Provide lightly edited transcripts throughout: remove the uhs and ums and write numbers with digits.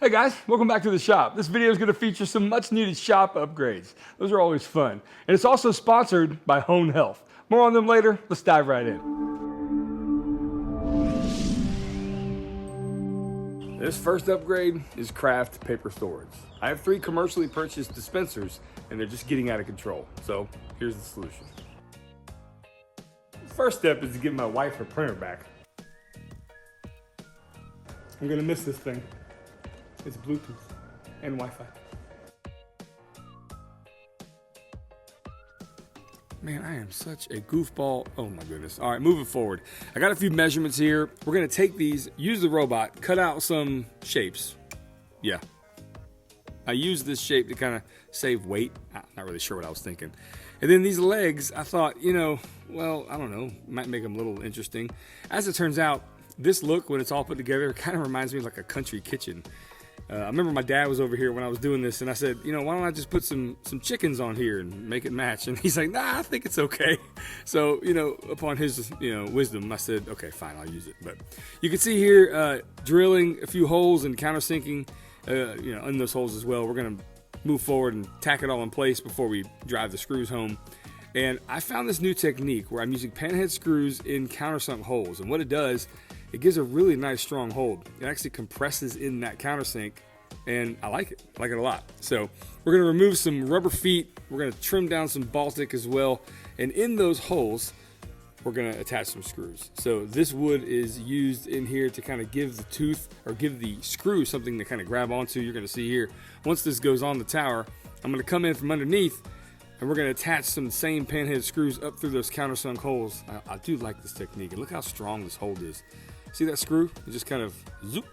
Hey guys, welcome back to the shop. This video is going to feature some much needed shop upgrades. Those are always fun. And it's also sponsored by Hone Health. More on them later. Let's dive right in. This first upgrade is craft paper storage. I have 3 commercially purchased dispensers and they're just getting out of control. So here's the solution. The first step is to give my wife her printer back. I'm gonna miss this thing. It's Bluetooth and Wi-Fi. Man, I am such a goofball. Oh my goodness. All right, moving forward. I got a few measurements here. We're gonna take these, use the robot, cut out some shapes. Yeah. I used this shape to kind of save weight. I'm not really sure what I was thinking. And then these legs, I thought, well, I don't know, might make them a little interesting. As it turns out, this look, when it's all put together, kind of reminds me of like a country kitchen. I remember my dad was over here when I was doing this, and I said, why don't I just put some chickens on here and make it match? And he's like, nah, I think it's okay. So, upon his, wisdom, I said, okay, fine, I'll use it. But you can see here, drilling a few holes and countersinking, in those holes as well. We're going to move forward and tack it all in place before we drive the screws home. And I found this new technique where I'm using panhead screws in countersunk holes. And what it does, it gives a really nice strong hold. It actually compresses in that countersink, and I like it. I like it a lot. So we're going to remove some rubber feet. We're going to trim down some Baltic as well. And in those holes, we're going to attach some screws. So this wood is used in here to kind of give the tooth or give the screw something to kind of grab onto. You're going to see here, once this goes on the tower, I'm going to come in from underneath and we're going to attach some same panhead screws up through those countersunk holes. I do like this technique, and look how strong this hold is. See that screw? It just kind of zoop,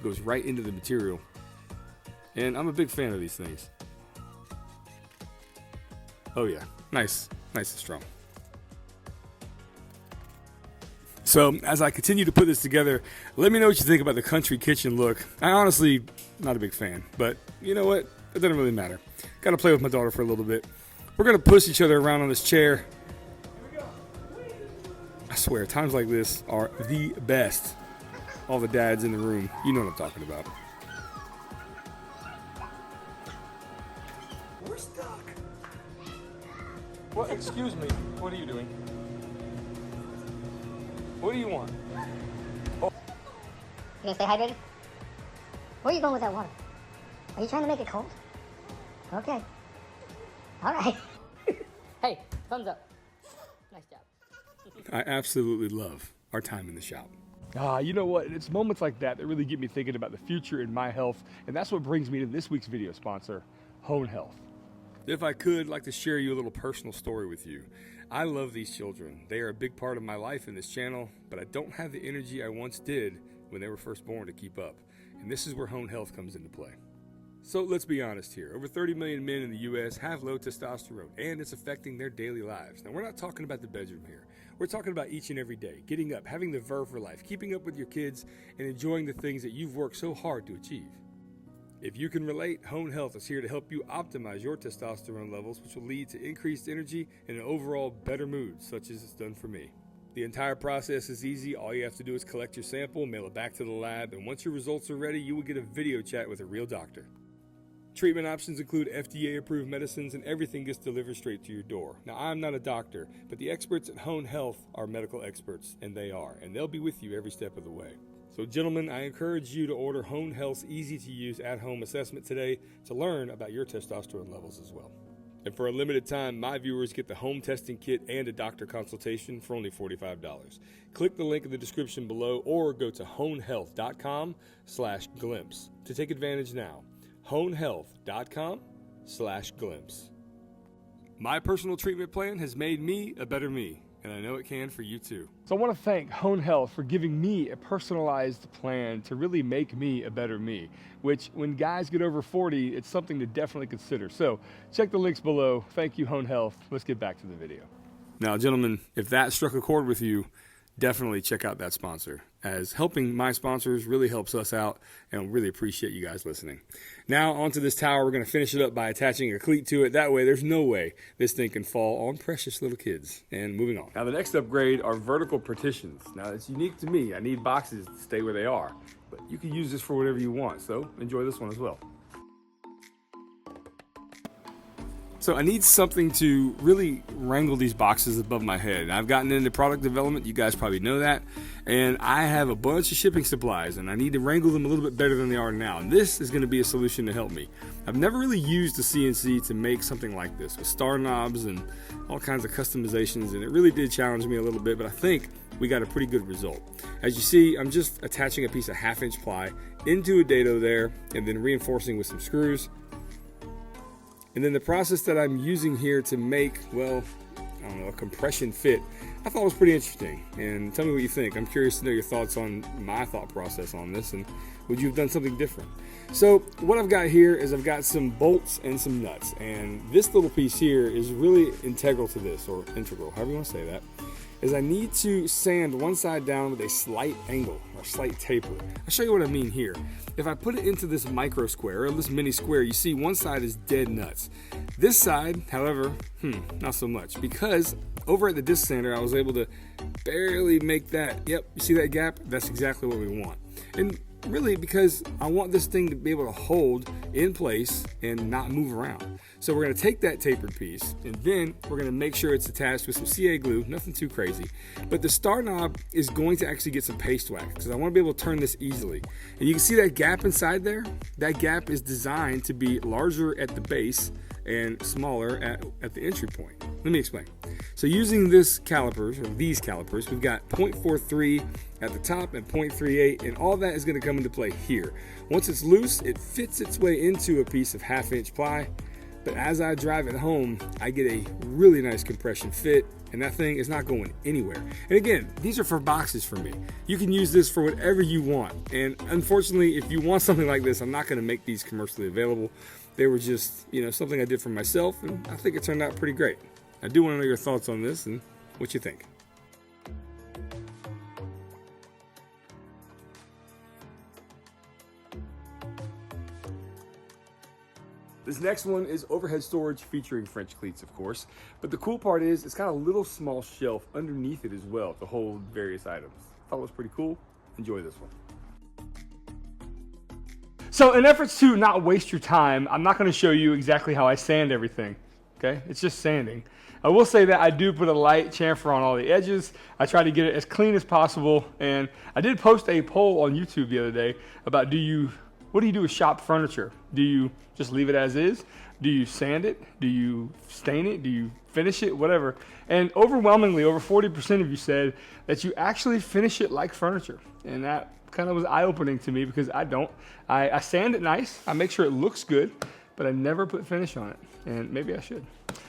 goes right into the material. And I'm a big fan of these things. Oh yeah, nice and strong. So as I continue to put this together, let me know what you think about the country kitchen look. I honestly, not a big fan, but you know what? It doesn't really matter. Got to play with my daughter for a little bit. We're going to push each other around on this chair. I swear, times like this are the best. All the dads in the room, you know what I'm talking about. We're stuck. Well, excuse me. What are you doing? What do you want? Oh. You gonna stay hydrated? Where are you going with that water? Are you trying to make it cold? Okay. All right. Hey, thumbs up. Nice job. I absolutely love our time in the shop. You know what? It's moments like that that really get me thinking about the future in my health, and that's what brings me to this week's video sponsor, Hone Health. If I could, I'd like to share you a little personal story with you. I love these children. They are a big part of my life in this channel, but I don't have the energy I once did when they were first born to keep up. And this is where Hone Health comes into play. So let's be honest here. Over 30 million men in the U.S. have low testosterone, and it's affecting their daily lives. Now, we're not talking about the bedroom here. We're talking about each and every day, getting up, having the verve for life, keeping up with your kids, and enjoying the things that you've worked so hard to achieve. If you can relate, Hone Health is here to help you optimize your testosterone levels, which will lead to increased energy and an overall better mood, such as it's done for me. The entire process is easy. All you have to do is collect your sample, mail it back to the lab, and once your results are ready, you will get a video chat with a real doctor. Treatment options include FDA-approved medicines, and everything gets delivered straight to your door. Now, I'm not a doctor, but the experts at Hone Health are medical experts, and they'll be with you every step of the way. So, gentlemen, I encourage you to order Hone Health's easy-to-use at-home assessment today to learn about your testosterone levels as well. And for a limited time, my viewers get the home testing kit and a doctor consultation for only $45. Click the link in the description below or go to honehealth.com/glimpse to take advantage now. honehealth.com/glimpse. My personal treatment plan has made me a better me, and I know it can for you too. So I want to thank Hone Health for giving me a personalized plan to really make me a better me, which when guys get over 40, it's something to definitely consider. So check the links below. Thank you, Hone Health. Let's get back to the video. Now, gentlemen, if that struck a chord with you, definitely check out that sponsor, as helping my sponsors really helps us out, and really appreciate you guys listening. Now onto this tower, we're going to finish it up by attaching a cleat to it. That way there's no way this thing can fall on precious little kids. And moving on. Now the next upgrade are vertical partitions. Now it's unique to me. I need boxes to stay where they are, but you can use this for whatever you want, so enjoy this one as well. So I need something to really wrangle these boxes above my head. I've gotten into product development, you guys probably know that, and I have a bunch of shipping supplies, and I need to wrangle them a little bit better than they are now. And this is going to be a solution to help me. I've never really used a CNC to make something like this with star knobs and all kinds of customizations, and it really did challenge me a little bit, but I think we got a pretty good result. As you see, I'm just attaching a piece of 1/2-inch ply into a dado there, and then reinforcing with some screws. And then the process that I'm using here to make, well, I don't know, a compression fit, I thought was pretty interesting. And tell me what you think. I'm curious to know your thoughts on my thought process on this, and would you have done something different? So what I've got here is I've got some bolts and some nuts, and this little piece here is really integral to this, or integral, however you want to say that, is I need to sand one side down with a slight angle or slight taper. I'll show you what I mean here. If I put it into this micro square or this mini square, you see one side is dead nuts. This side, however, not so much, because over at the disc sander I was able to barely make that. Yep, you see that gap? That's exactly what we want. And really because I want this thing to be able to hold in place and not move around. So we're going to take that tapered piece, and then we're going to make sure it's attached with some CA glue, nothing too crazy. But the star knob is going to actually get some paste wax, because I want to be able to turn this easily. And you can see that gap inside there? That gap is designed to be larger at the base and smaller at the entry point. Let me explain. So using this calipers, or these calipers, we've got 0.43 at the top and 0.38, and all that is going to come into play here. Once it's loose, it fits its way into a piece of 1/2-inch ply. But as I drive it home, I get a really nice compression fit, and that thing is not going anywhere. And again, these are for boxes for me. You can use this for whatever you want. And unfortunately, if you want something like this, I'm not going to make these commercially available. They were just, something I did for myself, and I think it turned out pretty great. I do want to know your thoughts on this and what you think. This next one is overhead storage featuring French cleats, of course. But the cool part is it's got a little small shelf underneath it as well to hold various items. I thought it was pretty cool. Enjoy this one. So in efforts to not waste your time, I'm not going to show you exactly how I sand everything. Okay? It's just sanding. I will say that I do put a light chamfer on all the edges. I try to get it as clean as possible. And I did post a poll on YouTube the other day about what do you do with shop furniture? Do you just leave it as is? Do you sand it? Do you stain it? Do you finish it? Whatever. And overwhelmingly, over 40% of you said that you actually finish it like furniture. And that kind of was eye-opening to me, because I don't. I sand it nice. I make sure it looks good, but I never put finish on it. And maybe I should.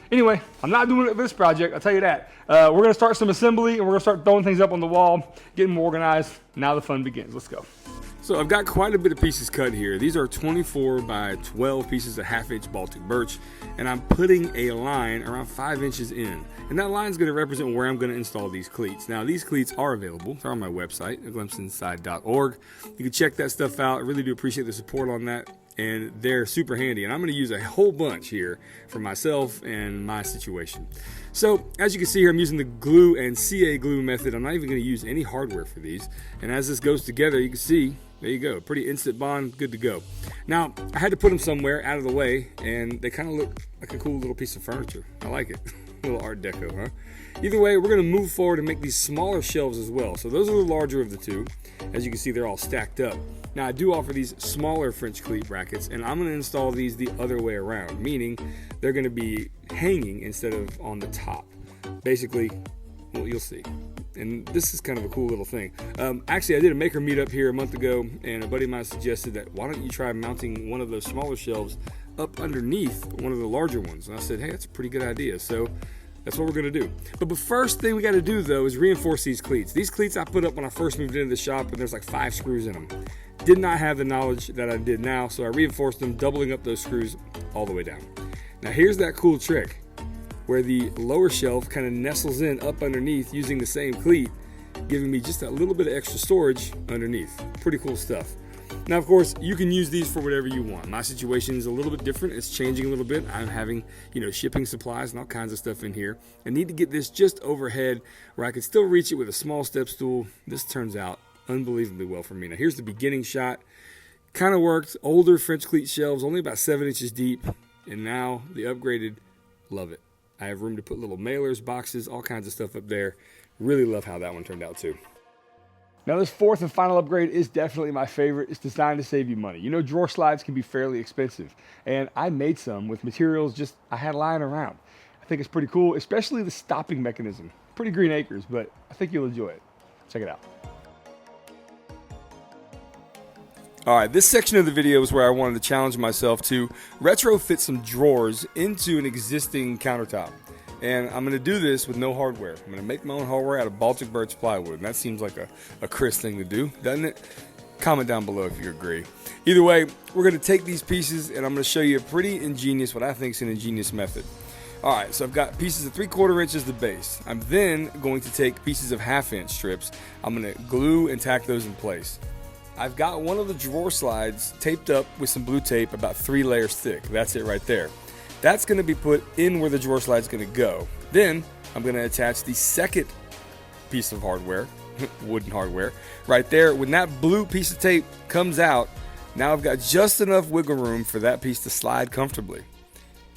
Anyway, I'm not doing it for this project, I'll tell you that. We're going to start some assembly, and we're going to start throwing things up on the wall, getting more organized. Now the fun begins. Let's go. So I've got quite a bit of pieces cut here. These are 24 by 12 pieces of 1/2-inch Baltic birch, and I'm putting a line around 5 inches in. And that line is going to represent where I'm going to install these cleats. Now these cleats are available. They're on my website, glimpseinside.org. You can check that stuff out. I really do appreciate the support on that, and they're super handy. And I'm going to use a whole bunch here for myself and my situation. So as you can see here, I'm using the glue and CA glue method. I'm not even going to use any hardware for these. And as this goes together, you can see, there you go, pretty instant bond, good to go. Now, I had to put them somewhere out of the way, and they kind of look like a cool little piece of furniture. I like it. A little Art Deco, huh? Either way, we're going to move forward and make these smaller shelves as well. So those are the larger of the two. As you can see, they're all stacked up. Now, I do offer these smaller French cleat brackets, and I'm going to install these the other way around, meaning they're going to be hanging instead of on the top. Basically, well, you'll see. And this is kind of a cool little thing. Actually, I did a maker meetup here a month ago, and a buddy of mine suggested that why don't you try mounting one of those smaller shelves up underneath one of the larger ones. And I said, hey, that's a pretty good idea. So that's what we're going to do. But the first thing we got to do, though, is reinforce these cleats. These cleats I put up when I first moved into the shop, and there's like 5 screws in them. Did not have the knowledge that I did now, so I reinforced them, doubling up those screws all the way down. Now here's that cool trick where the lower shelf kind of nestles in up underneath using the same cleat, giving me just a little bit of extra storage underneath. Pretty cool stuff. Now, of course, you can use these for whatever you want. My situation is a little bit different. It's changing a little bit. I'm having, shipping supplies and all kinds of stuff in here. I need to get this just overhead where I can still reach it with a small step stool. This turns out unbelievably well for me. Now, here's the beginning shot. Kind of worked. Older French cleat shelves, only about 7 inches deep. And now the upgraded, love it. I have room to put little mailers, boxes, all kinds of stuff up there. Really love how that one turned out too. Now this fourth and final upgrade is definitely my favorite. It's designed to save you money. You know, drawer slides can be fairly expensive, and I made some with materials I had lying around. I think it's pretty cool, especially the stopping mechanism. Pretty green acres, but I think you'll enjoy it. Check it out. All right, this section of the video is where I wanted to challenge myself to retrofit some drawers into an existing countertop. And I'm going to do this with no hardware. I'm going to make my own hardware out of Baltic birch plywood. And that seems like a Chris thing to do, doesn't it? Comment down below if you agree. Either way, we're going to take these pieces and I'm going to show you a pretty ingenious, what I think is an ingenious method. All right, so I've got pieces of 3/4 inch as the base. I'm then going to take pieces of 1/2 inch strips. I'm going to glue and tack those in place. I've got one of the drawer slides taped up with some blue tape about 3 layers thick. That's it right there. That's going to be put in where the drawer slide is going to go. Then I'm going to attach the second piece of hardware, wooden hardware, right there. When that blue piece of tape comes out, now I've got just enough wiggle room for that piece to slide comfortably.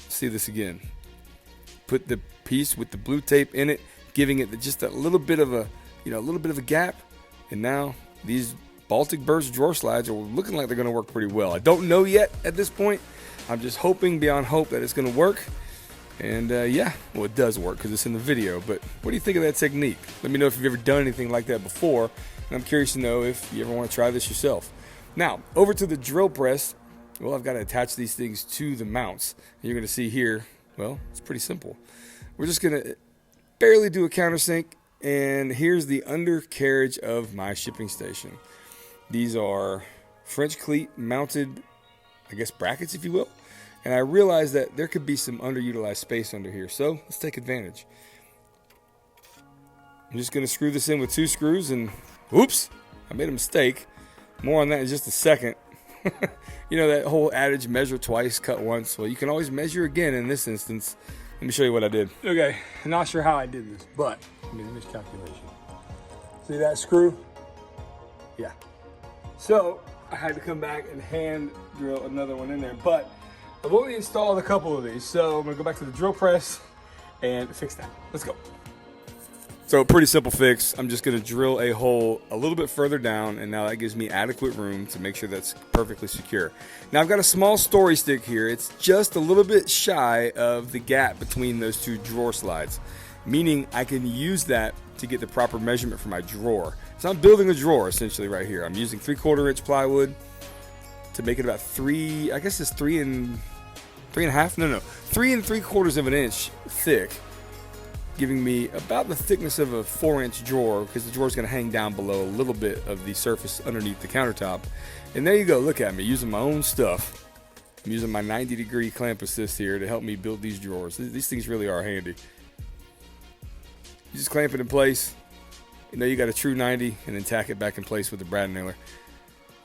See this again. Put the piece with the blue tape in it, giving it just a little bit of a gap, and now these Baltic birch drawer slides are looking like they're going to work pretty well. I don't know yet at this point. I'm just hoping beyond hope that it's going to work. And yeah, well, it does work because it's in the video. But what do you think of that technique? Let me know if you've ever done anything like that before. And I'm curious to know if you ever want to try this yourself. Now, over to the drill press. Well, I've got to attach these things to the mounts. And you're going to see here, well, it's pretty simple. We're just going to barely do a countersink. And here's the undercarriage of my shipping station. These are French cleat mounted, I guess, brackets, if you will. And I realized that there could be some underutilized space under here. So let's take advantage. I'm just going to screw this in with 2 screws and oops, I made a mistake. More on that in just a second. You know that whole adage, measure twice, cut once. Well, you can always measure again in this instance. Let me show you what I did. Okay, I'm not sure how I did this, but I made a miscalculation. See that screw? Yeah. So I had to come back and hand drill another one in there, but I've only installed a couple of these, so I'm gonna go back to the drill press and fix that. Let's go. So pretty simple fix. I'm just gonna drill a hole a little bit further down, and now that gives me adequate room to make sure that's perfectly secure. Now I've got a small story stick here. It's just a little bit shy of the gap between those 2 drawer slides, meaning I can use that to get the proper measurement for my drawer. So I'm building a drawer essentially right here. I'm using 3/4 inch plywood to make it about 3, I guess it's 3 and 3.5, no, 3 3/4 of an inch thick, giving me about the thickness of a 4-inch drawer because the drawer is going to hang down below a little bit of the surface underneath the countertop. And there you go, look at me using my own stuff. I'm using my 90-degree clamp assist here to help me build these drawers. These things really are handy. You just clamp it in place. You know you got a true 90 and then tack it back in place with the brad nailer.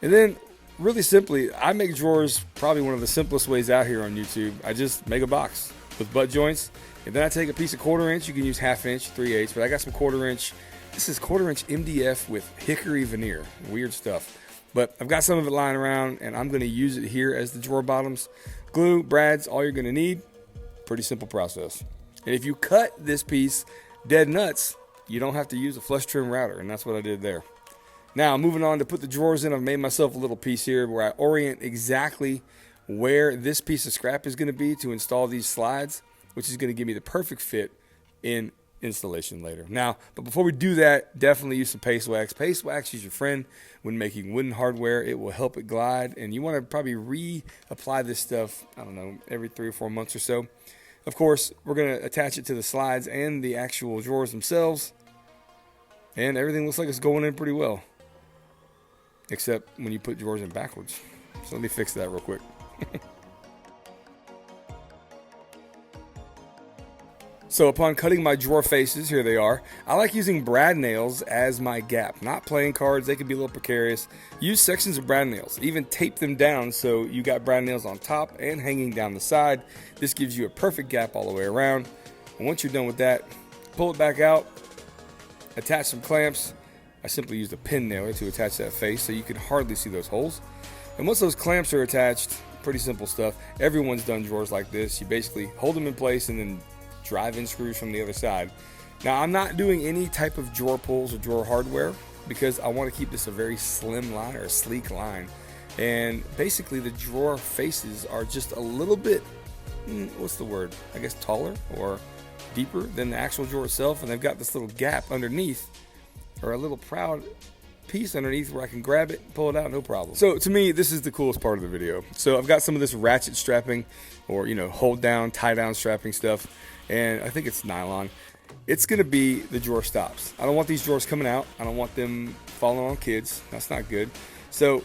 And then really simply, I make drawers probably one of the simplest ways out here on YouTube. I just make a box with butt joints, and then I take a piece of 1/4 inch. You can use 1/2 inch, 3/8, but I got some 1/4 inch. This is 1/4 inch MDF with hickory veneer. Weird stuff. But I've got some of it lying around, and I'm going to use it here as the drawer bottoms. Glue, brads, all you're going to need. Pretty simple process. And if you cut this piece dead nuts, you don't have to use a flush trim router, and that's what I did there. Now, moving on to put the drawers in, I've made myself a little piece here where I orient exactly where this piece of scrap is going to be to install these slides, which is going to give me the perfect fit in installation later. Now, but before we do that, definitely use some paste wax. Paste wax is your friend when making wooden hardware. It will help it glide, and you want to probably reapply this stuff, I don't know, every 3 or 4 months or so. Of course, we're going to attach it to the slides and the actual drawers themselves, and everything looks like it's going in pretty well, except when you put drawers in backwards. So let me fix that real quick. So upon cutting my drawer faces, here they are, I like using brad nails as my gap. Not playing cards, they can be a little precarious. Use sections of brad nails, even tape them down so you got brad nails on top and hanging down the side. This gives you a perfect gap all the way around. And once you're done with that, pull it back out, attach some clamps. I simply used a pin nailer to attach that face so you can hardly see those holes. And once those clamps are attached, pretty simple stuff. Everyone's done drawers like this. You basically hold them in place and then drive-in screws from the other side. Now, I'm not doing any type of drawer pulls or drawer hardware because I want to keep this a very slim line or a sleek line. And basically the drawer faces are just a little bit, what's the word? I guess taller or deeper than the actual drawer itself. And they've got this little gap underneath, or a little proud piece underneath where I can grab it and pull it out, no problem. So to me, this is the coolest part of the video. So I've got some of this ratchet strapping, or hold down, tie down strapping stuff, and I think it's nylon. It's gonna be the drawer stops. I don't want these drawers coming out. I don't want them falling on kids. That's not good. So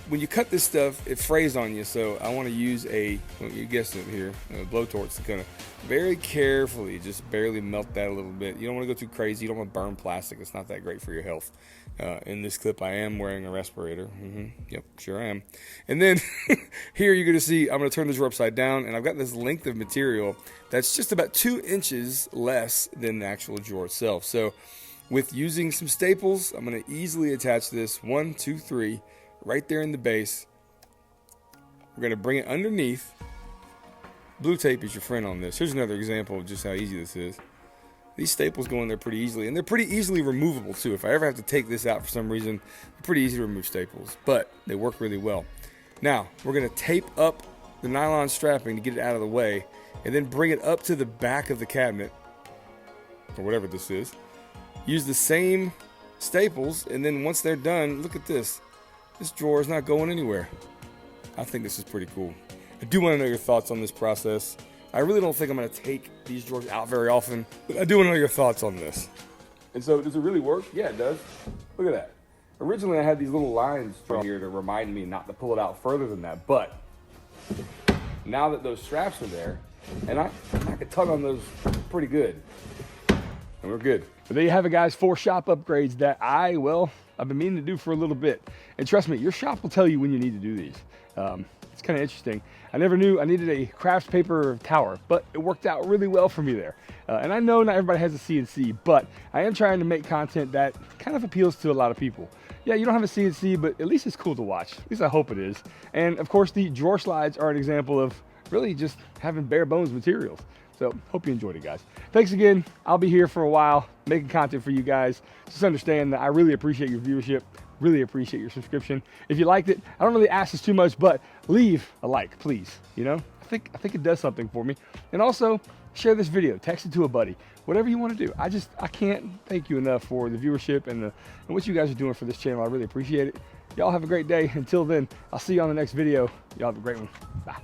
when you cut this stuff, it frays on you. So I want to use well, you guessed it here, a blowtorch to kind of very carefully just barely melt that a little bit. You don't want to go too crazy. You don't want to burn plastic. It's not that great for your health. In this clip, I am wearing a respirator. Yep, sure I am. And then here you're going to see I'm going to turn the drawer upside down, and I've got this length of material that's just about 2 inches less than the actual drawer itself. So with using some staples, I'm going to easily attach this 1, 2, 3 right there in the base. We're going to bring it underneath. Blue tape is your friend on this. Here's another example of just how easy this is. These staples go in there pretty easily, and they're pretty easily removable too. If I ever have to take this out for some reason, they're pretty easy to remove staples, but they work really well. Now, we're going to tape up the nylon strapping to get it out of the way, and then bring it up to the back of the cabinet, or whatever this is. Use the same staples, and then once they're done, look at this. This drawer is not going anywhere. I think this is pretty cool. I do want to know your thoughts on this process. I really don't think I'm going to take these drawers out very often, but I do want to know your thoughts on this. And so, does it really work? Yeah, it does. Look at that. Originally, I had these little lines from here to remind me not to pull it out further than that, but now that those straps are there, and I can tug on those pretty good, and we're good. But there you have it, guys. 4 shop upgrades that I've been meaning to do for a little bit. And trust me, your shop will tell you when you need to do these. It's kind of interesting. I never knew I needed a crafts paper tower, but it worked out really well for me there. And I know not everybody has a CNC, but I am trying to make content that kind of appeals to a lot of people. Yeah, you don't have a CNC, but at least it's cool to watch. At least I hope it is. And of course, the drawer slides are an example of really just having bare bones materials. So hope you enjoyed it, guys. Thanks again. I'll be here for a while making content for you guys. Just understand that I really appreciate your viewership. Really appreciate your subscription. If you liked it, I don't really ask this too much, but leave a like, please. I think it does something for me. And also share this video, text it to a buddy, whatever you want to do. I can't thank you enough for the viewership and what you guys are doing for this channel. I really appreciate it. Y'all have a great day. Until then, I'll see you on the next video. Y'all have a great one. Bye.